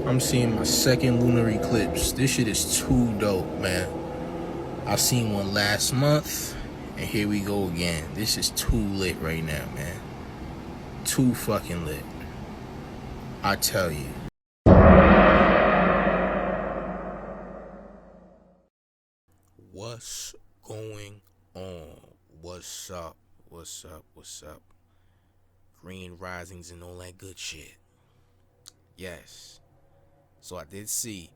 I'm seeing my second lunar eclipse. This shit is too dope, man. I seen one last month, and here we go again. This is too lit right now, man. Too fucking lit. I tell you. What's going on? What's up? What's up? What's up? Green risings and all that good shit. Yes. So I did see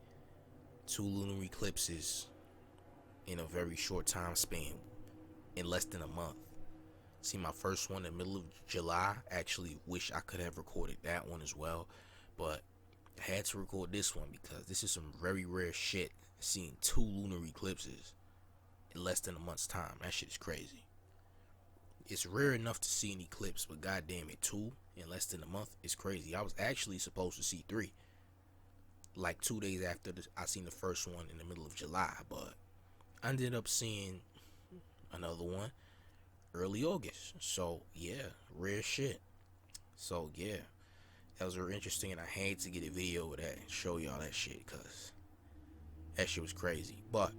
2 lunar eclipses in a very short time span, in less than a month. See my first one in the middle of July. Actually wish I could have recorded that one as well, but I had to record this one because this is some very rare shit. Seeing 2 lunar eclipses in less than a month's time. That shit is crazy. It's rare enough to see an eclipse, but goddamn it, 2 in less than a month is crazy. I was actually supposed to see 3, like 2 days after I seen the first one in the middle of July, but I ended up seeing another one early August. So yeah, rare shit. So yeah, that was very interesting, and I had to get a video of that and show y'all that shit because that shit was crazy. But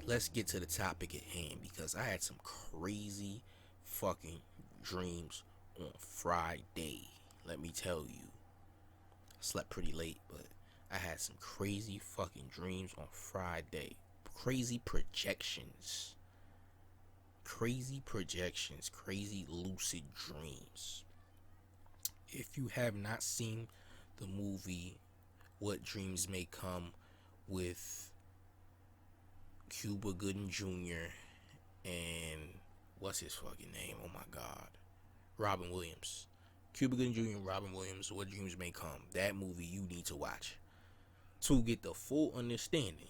let's get to the topic at hand because I had some crazy fucking dreams on Friday. Let me tell you, I slept pretty late, but I had some crazy fucking dreams on Friday. Crazy projections. Crazy projections. Crazy lucid dreams. If you have not seen the movie What Dreams May Come with Cuba Gooding Jr. and what's his fucking name? Oh my god. Robin Williams. Cuba Gooding Jr. and Robin Williams, What Dreams May Come. That movie you need to watch to get the full understanding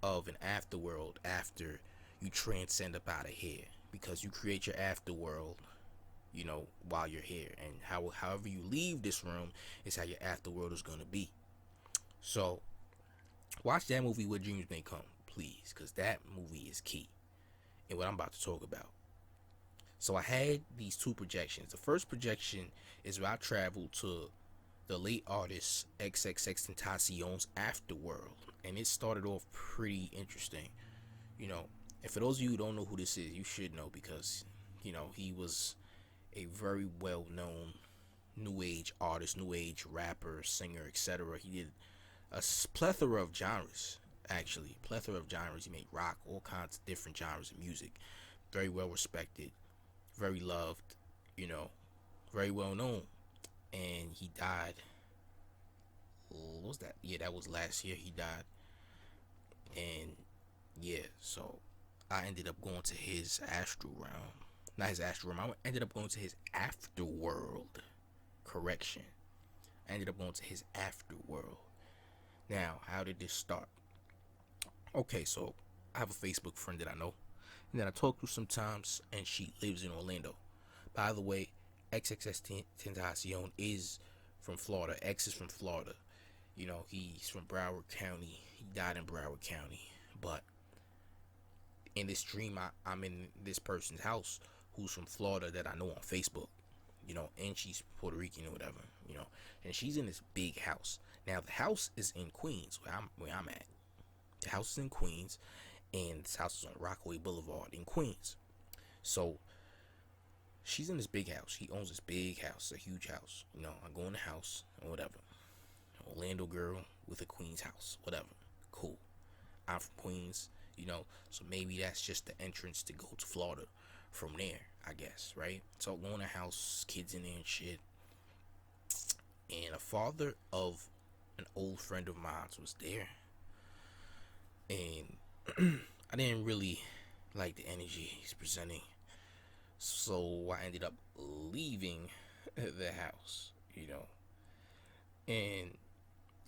of an afterworld after you transcend up out of here, because you create your afterworld, you know, while you're here, and however you leave this room is how your afterworld is going to be. So watch that movie What Dreams May Come, please, because that movie is key in what I'm about to talk about. So I had these 2 projections. The first projection is where I traveled to the late artist Xxxtentacion's Afterworld, and it started off pretty interesting, you know. And for those of you who don't know who this is, you should know because, you know, he was a very well-known new age artist, new age rapper, singer, etc. He did a plethora of genres, actually. Plethora of genres. He made rock, all kinds of different genres of music. Very well respected, very loved, you know, very well known. And he died. What was that? Yeah, that was last year he died. And yeah, so I ended up going to his astral realm. Not his astral realm. I ended up going to his afterworld. Correction. I ended up going to his afterworld. Now, how did this start? Okay, so I have a Facebook friend that I know and that I talk to sometimes, and she lives in Orlando. By the way, Xxxtentacion is from Florida. X is from Florida. You know, he's from Broward County. He died in Broward County. But in this dream, I'm in this person's house who's from Florida that I know on Facebook. You know, and she's Puerto Rican or whatever, you know, and she's in this big house. Now the house is in Queens, where I'm at. The house is in Queens, and this house is on Rockaway Boulevard in Queens. So she's in this big house. She owns this big house, a huge house. You know, I go in the house or whatever. Orlando girl with a Queens house, whatever. Cool. I'm from Queens, you know, so maybe that's just the entrance to go to Florida from there, I guess, right? So I go in the house, kids in there and shit. And a father of an old friend of mine was there. And I didn't really like the energy he's presenting. So I ended up leaving the house, you know. And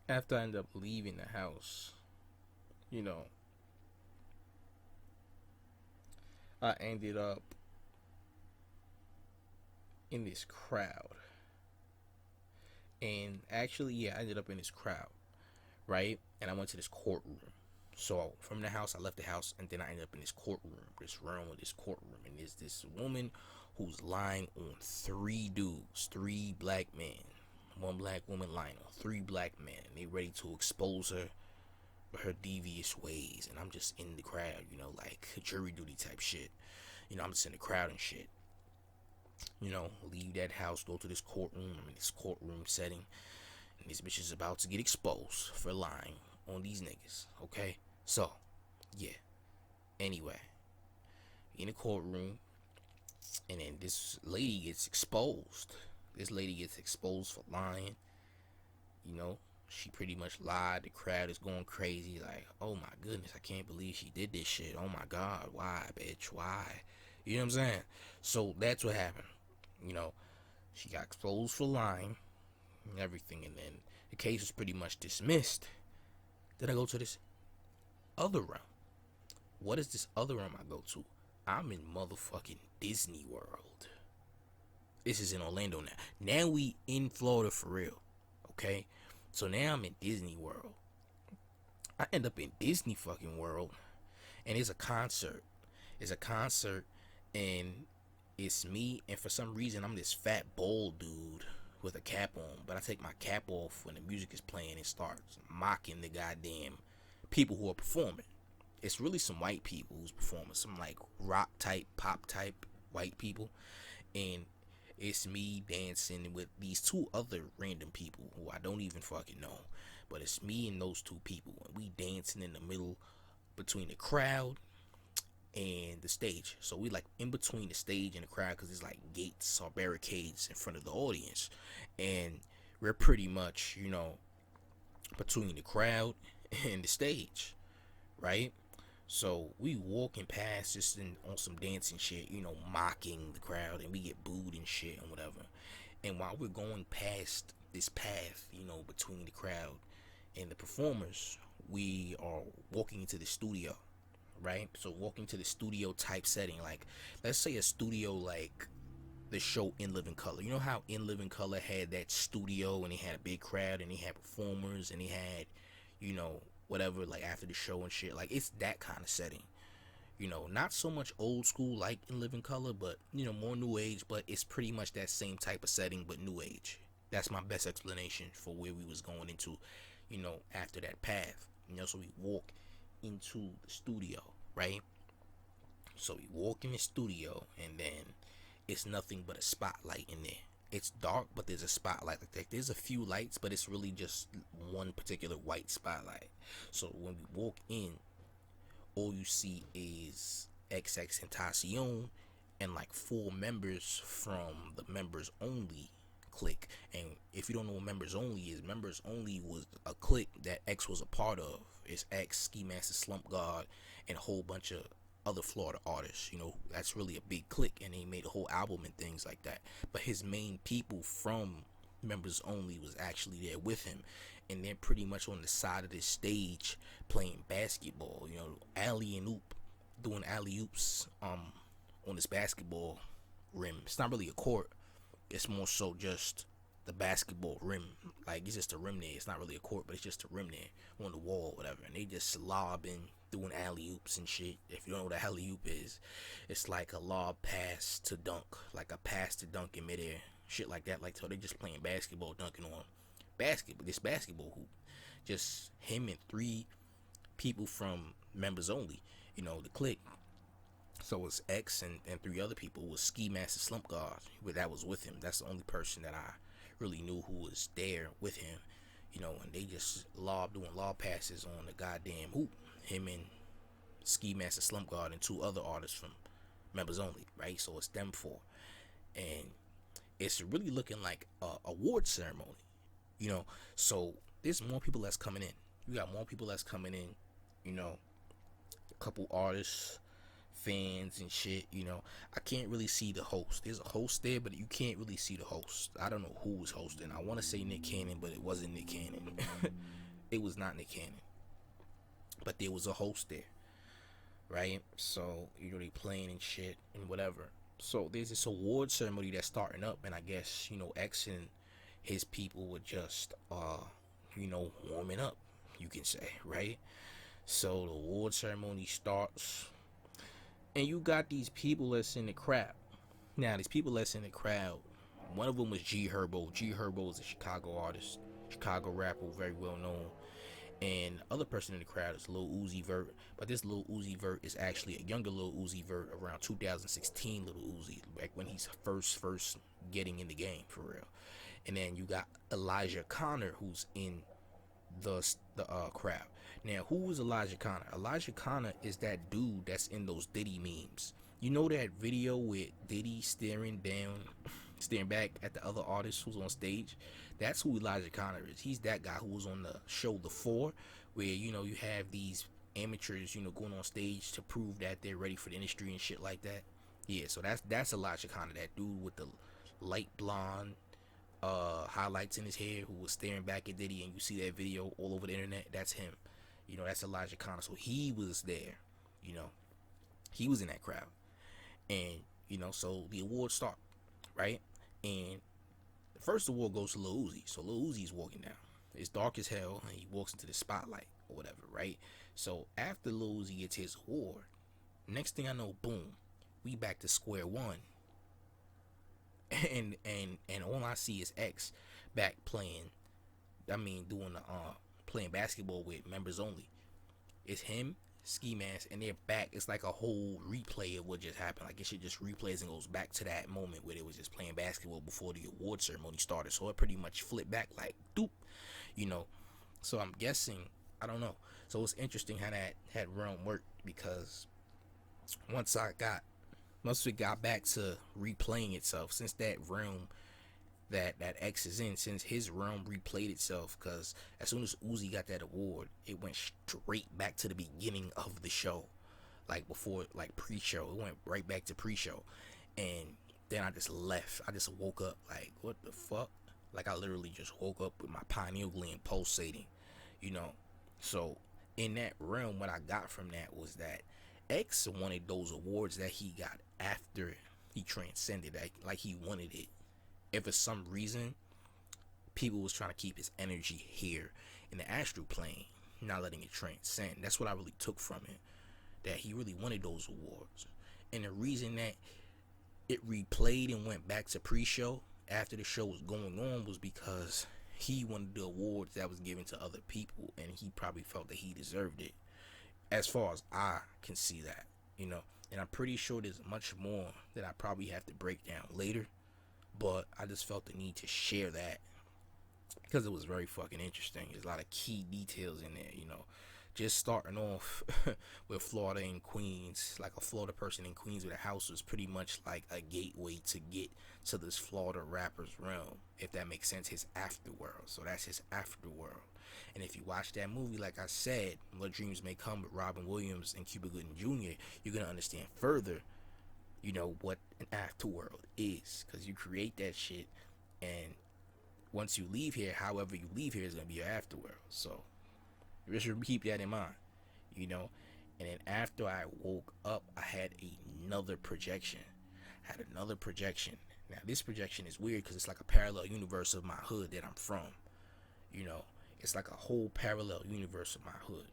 after I ended up leaving the house, you know, I ended up in this crowd. And actually, yeah, I ended up in this crowd, right? And I went to this courtroom. So from the house, I left the house, and then I ended up in this courtroom, this courtroom. And there's this woman who's lying on 3 dudes, 3 black men, one black woman lying on 3 black men. They ready to expose her for her devious ways. And I'm just in the crowd, you know, like jury duty type shit. You know, I'm just in the crowd and shit. You know, leave that house, go to this courtroom. I'm in this courtroom setting. And this bitch is about to get exposed for lying on these niggas. Okay? So, yeah. Anyway, in the courtroom. And then this lady gets exposed. This lady gets exposed for lying. You know, she pretty much lied. The crowd is going crazy. Like, oh my goodness, I can't believe she did this shit. Oh my God, why, bitch? Why? You know what I'm saying? So that's what happened. You know, she got exposed for lying and everything. And then the case was pretty much dismissed. Then I go to this other realm. What is this other realm I go to? I'm in motherfucking Disney World. This is in Orlando now. Now we in Florida for real. Okay? So now I'm in Disney World. I end up in Disney fucking World. And it's a concert. It's a concert. And it's me. And for some reason, I'm this fat, bald dude with a cap on. But I take my cap off when the music is playing and starts mocking the goddamn people who are performing. It's really some white people who's performing, some like rock type, pop type white people, and it's me dancing with these 2 other random people who I don't even fucking know, but it's me and those 2 people, and we dancing in the middle between the crowd and the stage. So we like in between the stage and the crowd because there's like gates or barricades in front of the audience, and we're pretty much, you know, between the crowd and the stage, right? So we walking past just on some dancing shit, you know, mocking the crowd, and we get booed and shit and whatever. And while we're going past this path, you know, between the crowd and the performers, we are walking into the studio, right? So walking to the studio type setting, like let's say a studio like the show In Living Color. You know how In Living Color had that studio and they had a big crowd and they had performers and they had, you know, whatever, like after the show and shit. Like it's that kind of setting, you know, not so much old school like In Living Color, but you know, more new age. But it's pretty much that same type of setting, but new age. That's my best explanation for where we was going into, you know, after that path. You know, so we walk into the studio, right? So we walk in the studio, and then it's nothing but a spotlight in there. It's dark, but there's a spotlight. Like there's a few lights, but it's really just one particular white spotlight. So when we walk in, all you see is Xxxtentacion and like 4 members from the members only clique. And if you don't know what members only is, members only was a clique that X was a part of. It's X, Ski Master, Slump God, and a whole bunch of other Florida artists. You know, that's really a big clique, and they made a whole album and things like that. But his main people from members only was actually there with him, and they're pretty much on the side of this stage playing basketball. You know, doing alley oops on this basketball rim. It's not really a court. It's more so just the basketball rim. Like it's just a rim there. It's not really a court, but it's just a rim there on the wall, whatever. And they just lobbing, doing alley oops and shit. If you don't know what a alley oop is, it's like a lob pass to dunk, like a pass to dunk in midair, shit like that. Like so, they just playing basketball, dunking on this basketball hoop. Just him and 3 people from members only. You know, the clique. So it's X and 3 other people. It was Ski Master, Slump God, but that was with him. That's the only person that I really knew who was there with him. You know, and they just doing lob passes on the goddamn hoop. Him and Ski Master, Slump God, and 2 other artists from members only, right? So it's them 4, and it's really looking like a award ceremony. You know, so there's more people that's coming in. You got more people that's coming in. You know, a couple artists, fans and shit. You know, I can't really see the host. There's a host there, but you can't really see the host. I don't know who was hosting. I want to say Nick Cannon, but it wasn't Nick Cannon. It was not Nick Cannon, but there was a host there, right? So you know, they playing and shit and whatever. So there's this award ceremony that's starting up, and I guess, you know, X and his people were just you know, warming up, you can say, right? So the award ceremony starts, and you got these people that's in the crowd. Now, these people that's in the crowd, One of them was G Herbo. G Herbo is a Chicago artist, Chicago rapper, very well known. And the other person in the crowd is Lil Uzi Vert, but this Lil Uzi Vert is actually a younger Lil Uzi Vert, around 2016 Lil Uzi, back when he's first getting in the game for real. And then you got Elijah Connor, who's in the crowd. Now, who is Elijah Connor? Elijah Connor is that dude that's in those Diddy memes. You know that video with Diddy staring back at the other artist who's on stage? That's who Elijah Connor is. He's that guy who was on the show The Four, where you have these amateurs going on stage to prove that they're ready for the industry and shit like that. Yeah, so that's Elijah Connor, that dude with the light blonde highlights in his hair, who was staring back at Diddy, and you see that video all over the internet. That's him. That's Elijah Connor. So he was there. He was in that crowd. And so the awards start, right? And the first award goes to Lil Uzi. So Lil Uzi's walking down. It's dark as hell, and he walks into the spotlight or whatever, right? So after Lil Uzi gets his award, next thing I know, boom, we back to square one. And all I see is X back playing. Doing the playing basketball with members only. It's him, Ski Mask, and they're back. It's like a whole replay of what just happened. Like, it shit just replays and goes back to that moment where they was just playing basketball before the award ceremony started. So it pretty much flipped back like doop, So I'm guessing, I don't know. So it's interesting how that had realm worked, because once we got back to replaying itself, since that realm that X is in, since his realm replayed itself, because as soon as Uzi got that award, it went straight back to the beginning of the show, like before, like pre-show. It went right back to pre-show, and then I just left. I just woke up like, what the fuck? Like, I literally just woke up with my pineal gland pulsating, So in that realm, what I got from that was that X wanted those awards that he got after he transcended, like he wanted it. If for some reason people was trying to keep his energy here in the astral plane, not letting it transcend. That's what I really took from it, that he really wanted those awards. And the reason that it replayed and went back to pre-show after the show was going on was because he wanted the awards that was given to other people, and he probably felt that he deserved it, as far as I can see that, and I'm pretty sure there's much more that I probably have to break down later, but I just felt the need to share that because it was very fucking interesting. There's a lot of key details in there, just starting off with Florida and Queens. Like, a Florida person in Queens with a house was pretty much like a gateway to get to this Florida rapper's realm, if that makes sense, his afterworld. So that's his afterworld. And if you watch that movie, like I said, What Dreams May Come, with Robin Williams and Cuba Gooding Jr., you're going to understand further, what an afterworld is. Because you create that shit, and once you leave here, however you leave here is going to be your afterworld. So you should keep that in mind, And then after I woke up, I had another projection. Now, this projection is weird because it's like a parallel universe of my hood that I'm from. It's like a whole parallel universe of my hood.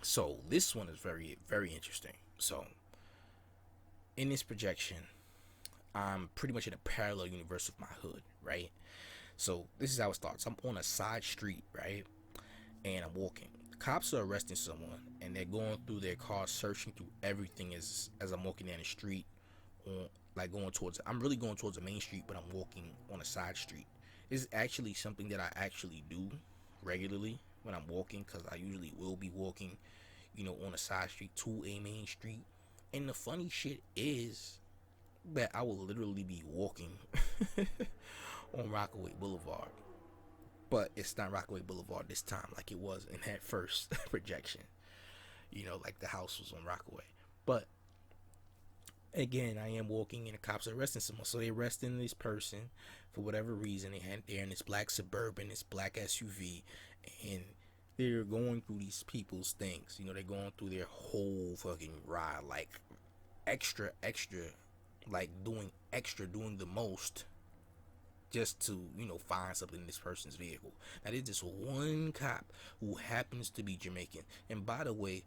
So this one is very, very interesting. So in this projection, I'm pretty much in a parallel universe of my hood, right? So this is how it starts. I'm on a side street, right? And I'm walking. The cops are arresting someone, and they're going through their car, searching through everything as I'm walking down the street, I'm really going towards the main street, but I'm walking on a side street. This is actually something that I actually do regularly when I'm walking, because I usually will be walking, on a side street to a main street. And the funny shit is that I will literally be walking on Rockaway Boulevard. But it's not Rockaway Boulevard this time like it was in that first projection. Like the house was on Rockaway. But again, I am walking and the cops are arresting someone. So they're arresting this person for whatever reason. They're in this black Suburban, this black SUV, and they're going through these people's things. They're going through their whole fucking ride, like extra, like doing the most just to, find something in this person's vehicle. Now, there's just one cop who happens to be Jamaican. And by the way,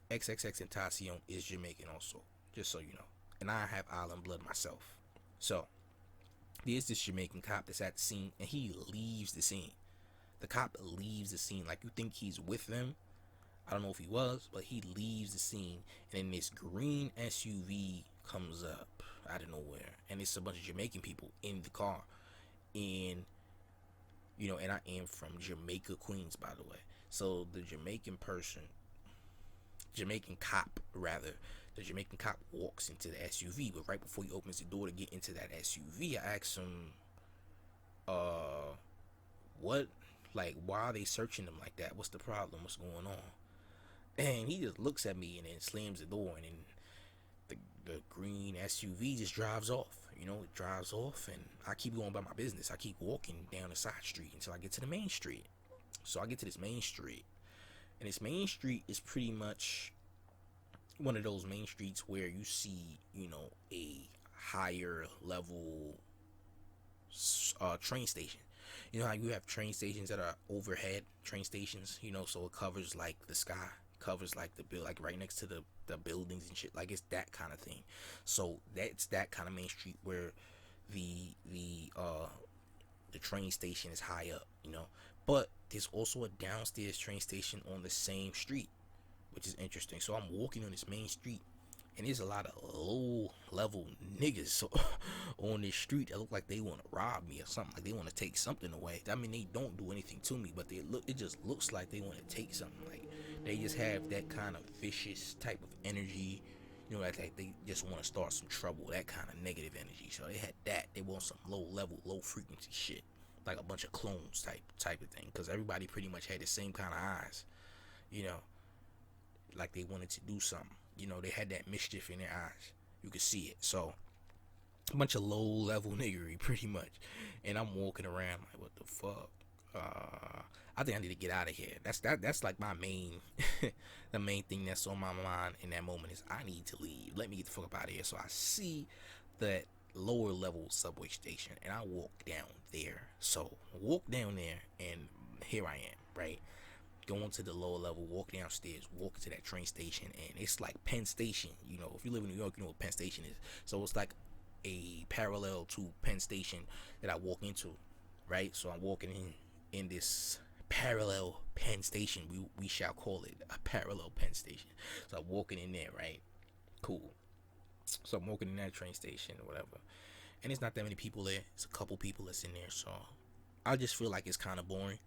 Xxxtentacion is Jamaican also, just so you know. And I have Alim blood myself. So There's this Jamaican cop that's at the scene, and he leaves the scene. The cop leaves the scene. Like, you think he's with them. I don't know if he was, but he leaves the scene, and then this green SUV comes up out of nowhere, and it's a bunch of Jamaican people in the car. And and I am from Jamaica, Queens, by the way. So the Jamaican cop rather, the Jamaican cop walks into the SUV, but right before he opens the door to get into that SUV, I ask him, what, like, why are they searching him like that? What's the problem? What's going on? And he just looks at me and then slams the door, and then the green SUV just drives off. It drives off, and I keep going about my business. I keep walking down the side street until I get to the main street. So I get to this main street, and this main street is pretty much one of those main streets where you see, a higher level train station. You know how you have train stations that are overhead train stations, so it covers like the sky, covers like the bill, like right next to the buildings and shit. Like, it's that kind of thing. So that's that kind of main street where the train station is high up, But there's also a downstairs train station on the same street, which is interesting. So I'm walking on this main street, and there's a lot of low level niggas on this street that look like they want to rob me or something, like they want to take something away. I mean, they don't do anything to me, but it just looks like they want to take something. Like, they just have that kind of vicious type of energy, like they just want to start some trouble, that kind of negative energy. So they had that. They want some low level, low frequency shit, like a bunch of clones type of thing, because everybody pretty much had the same kind of eyes, like they wanted to do something. They had that mischief in their eyes. You could see it. So a bunch of low level niggery pretty much. And I'm walking around like, what the fuck? I think I need to get out of here. That's like my main the main thing that's on my mind in that moment is I need to leave. Let me get the fuck up out of here. So I see that lower level subway station, and I walk down there. So I walk down there, and here I am, right? Going to the lower level, walk downstairs, walk to that train station, and it's like Penn Station. If you live in New York, you know what Penn Station is. So it's like a parallel to Penn Station that I walk into, right? So I'm walking in this parallel Penn Station. We shall call it a parallel Penn Station. So I'm walking in there, right? Cool. So I'm walking in that train station or whatever, and it's not that many people there. It's a couple people that's in there. So I just feel like it's kind of boring.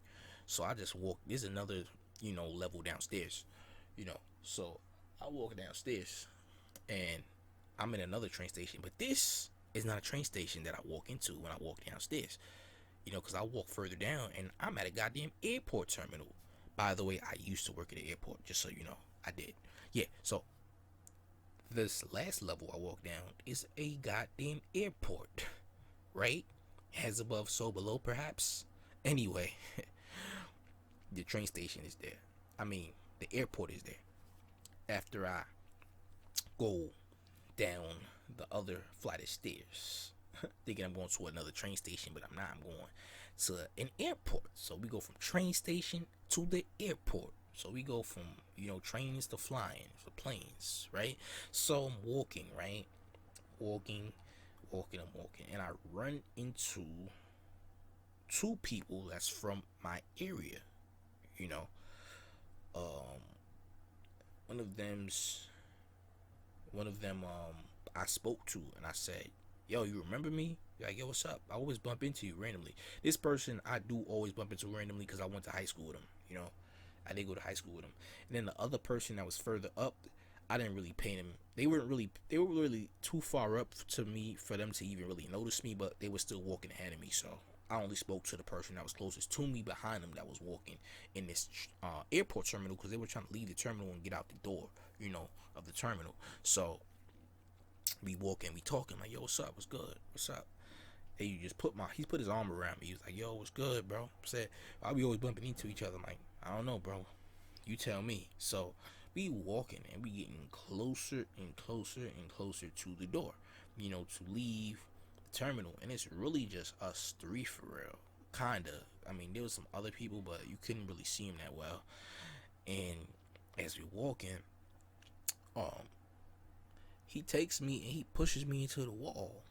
So I just walk. There's another, level downstairs, So I walk downstairs, and I'm in another train station. But this is not a train station that I walk into when I walk downstairs, because I walk further down, and I'm at a goddamn airport terminal. By the way, I used to work at an airport, just so you know. I did. Yeah, so this last level I walk down is a goddamn airport, right? As above, so below, perhaps. Anyway. The train station is there. I mean, the airport is there. After I go down the other flight of stairs, thinking I'm going to another train station, but I'm not. I'm going to an airport. So we go from train station to the airport. So we go from, trains to flying, for planes, right? So I'm walking, right? Walking, and I run into two people that's from my area. One of them I spoke to, and I said, yo, you remember me? Like, yo, what's up? I always bump into you randomly. This person I do always bump into randomly because I went to high school with him. I did go to high school with him. And then the other person that was further up, I didn't really pay them. They were really too far up to me for them to even really notice me, but they were still walking ahead of me. So I only spoke to the person that was closest to me behind them that was walking in this airport terminal, because they were trying to leave the terminal and get out the door, of the terminal. So we walking, we talking, like, yo, what's up? What's good? What's up? And he put his arm around me. He was like, yo, what's good, bro? I said, I'll be always bumping into each other. I'm like, I don't know, bro. You tell me. So we walking, and we getting closer and closer and closer to the door, to leave terminal. And it's really just us three for real, kinda. I mean, there was some other people, but you couldn't really see them that well. And as we walking, he takes me and he pushes me into the wall.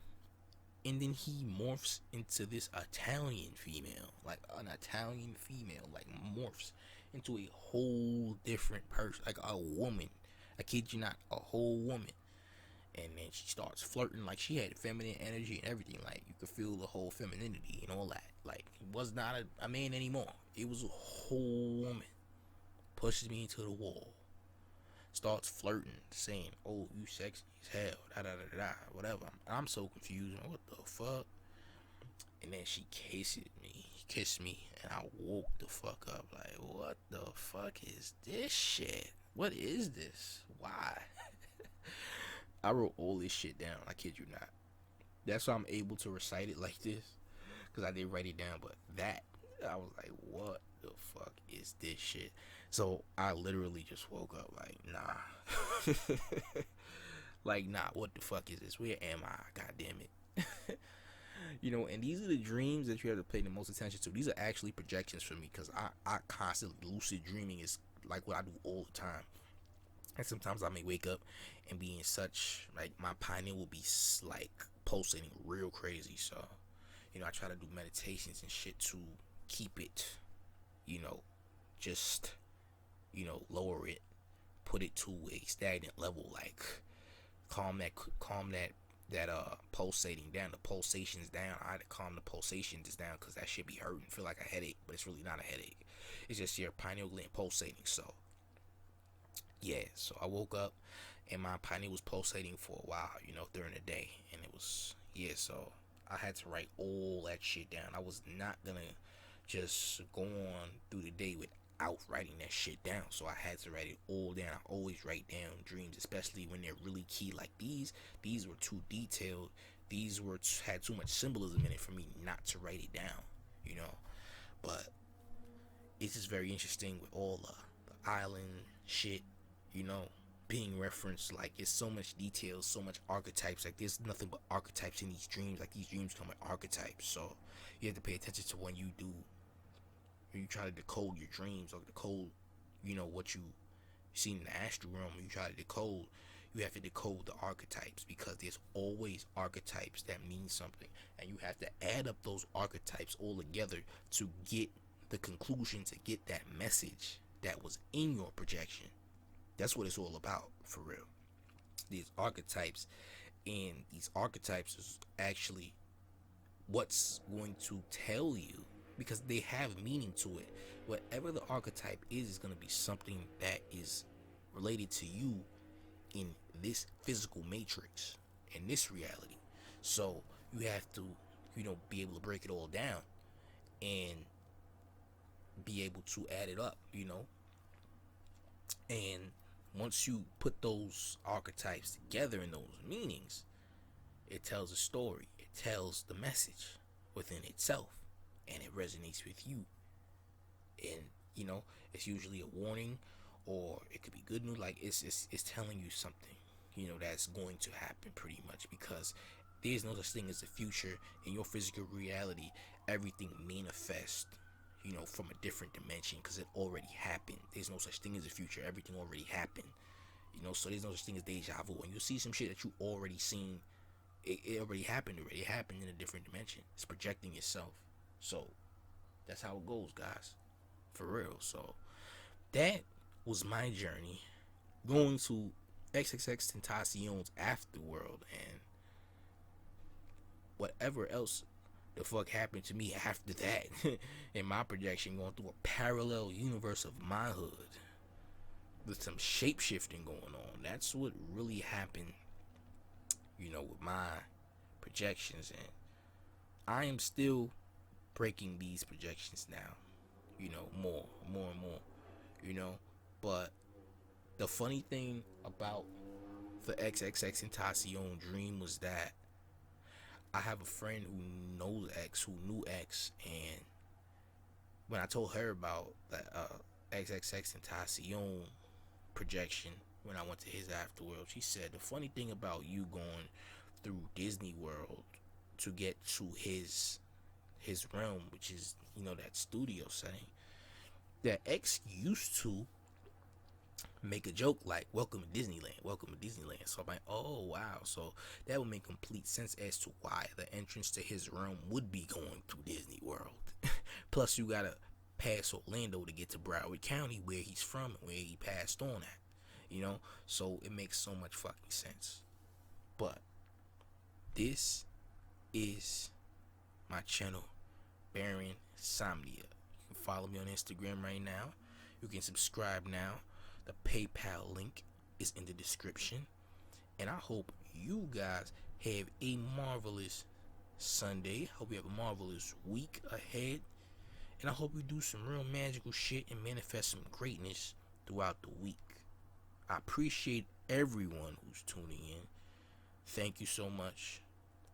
And then he morphs into this Italian female, like an Italian female, like morphs into a whole different person, like a woman. I kid you not, a whole woman. And then she starts flirting, like she had feminine energy and everything. Like you could feel the whole femininity and all that. Like it was not a man anymore. It was a whole woman. Pushes me into the wall. Starts flirting, saying, "Oh, you sexy as hell." Da da da da. Whatever. I'm so confused. What the fuck? And then she kisses me. Kissed me, and I woke the fuck up. Like, what the fuck is this shit? What is this? Why? I wrote all this shit down. I kid you not. That's why I'm able to recite it like this, because I did write it down. But that, I was like, what the fuck is this shit? So I literally just woke up like, nah. Like, nah, what the fuck is this? Where am I? God damn it. You know, and these are the dreams that you have to pay the most attention to. These are actually projections for me, because I constantly, lucid dreaming is like what I do all the time. And sometimes I may wake up and be in such, like, my pineal will be like pulsating real crazy. So, you know, I try to do meditations and shit to keep it, you know, just, you know, lower it, put it to a stagnant level, like calm that pulsating down, the pulsations down. I had to calm the pulsations down, because that shit be hurting, feel like a headache, but it's really not a headache. It's just your pineal gland pulsating. So yeah, so I woke up and my pineal was pulsating for a while, you know, during the day, and it was, yeah, so I had to write all that shit down. I was not gonna just go on through the day without writing that shit down, so I had to write it all down. I always write down dreams, especially when they're really key. Like these were too detailed. These were had too much symbolism in it for me not to write it down, you know. But it's just very interesting with all the island shit, you know, being referenced. Like, it's so much detail, so much archetypes. Like, there's nothing but archetypes in these dreams. Like, these dreams come with archetypes. So you have to pay attention to when you try to decode your dreams, or decode, you know, what you seen in the astral realm. When you try to decode, you have to decode the archetypes, because there's always archetypes that mean something, and you have to add up those archetypes all together to get the conclusion, to get that message that was in your projection. That's what it's all about, for real. These archetypes, and these archetypes is actually what's going to tell you, because they have meaning to it. Whatever the archetype is going to be something that is related to you in this physical matrix, in this reality. So you have to, you know, be able to break it all down and be able to add it up, you know. And once you put those archetypes together in those meanings, it tells a story. It tells the message within itself, and it resonates with you. And you know, it's usually a warning, or it could be good news. Like, it's telling you something, you know, that's going to happen, pretty much, because there's no such thing as the future. In your physical reality, everything manifests, you know, from a different dimension, because it already happened. There's no such thing as the future. Everything already happened, you know. So there's no such thing as deja vu. When you see some shit that you already seen, it already happened. It happened in a different dimension. It's projecting itself. So that's how it goes, guys, for real. So that was my journey going to Xxxtentacion's Afterworld, and whatever else the fuck happened to me after that. In my projection, going through a parallel universe of my hood with some shape shifting going on. That's what really happened, you know, with my projections. And I am still breaking these projections now, you know, more and more, you know. But the funny thing about the Xxxtentacion dream was that I have a friend who knows X, who knew X, and when I told her about the Xxxtentacion projection when I went to his Afterworld, she said the funny thing about you going through Disney World to get to his realm, which is, you know, that studio setting, that X used to make a joke like welcome to Disneyland, welcome to Disneyland. So I'm like, oh wow, so that would make complete sense as to why the entrance to his room would be going through Disney World. Plus you gotta pass Orlando to get to Broward County, where he's from and where he passed on at, you know. So it makes so much fucking sense. But this is my channel, Baron Somnia. You can follow me on Instagram right now. You can subscribe now. The PayPal link is in the description. And I hope you guys have a marvelous Sunday. Hope you have a marvelous week ahead. And I hope you do some real magical shit and manifest some greatness throughout the week. I appreciate everyone who's tuning in. Thank you so much.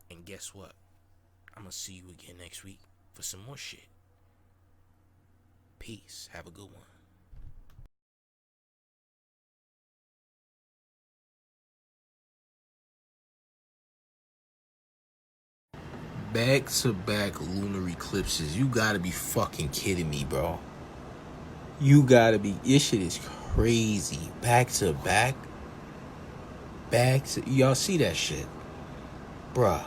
And guess what? I'm going to see you again next week for some more shit. Peace. Have a good one. Back-to-back lunar eclipses. You gotta be fucking kidding me, bro. You gotta be. This shit is crazy. Back-to-back. Y'all see that shit? Bruh.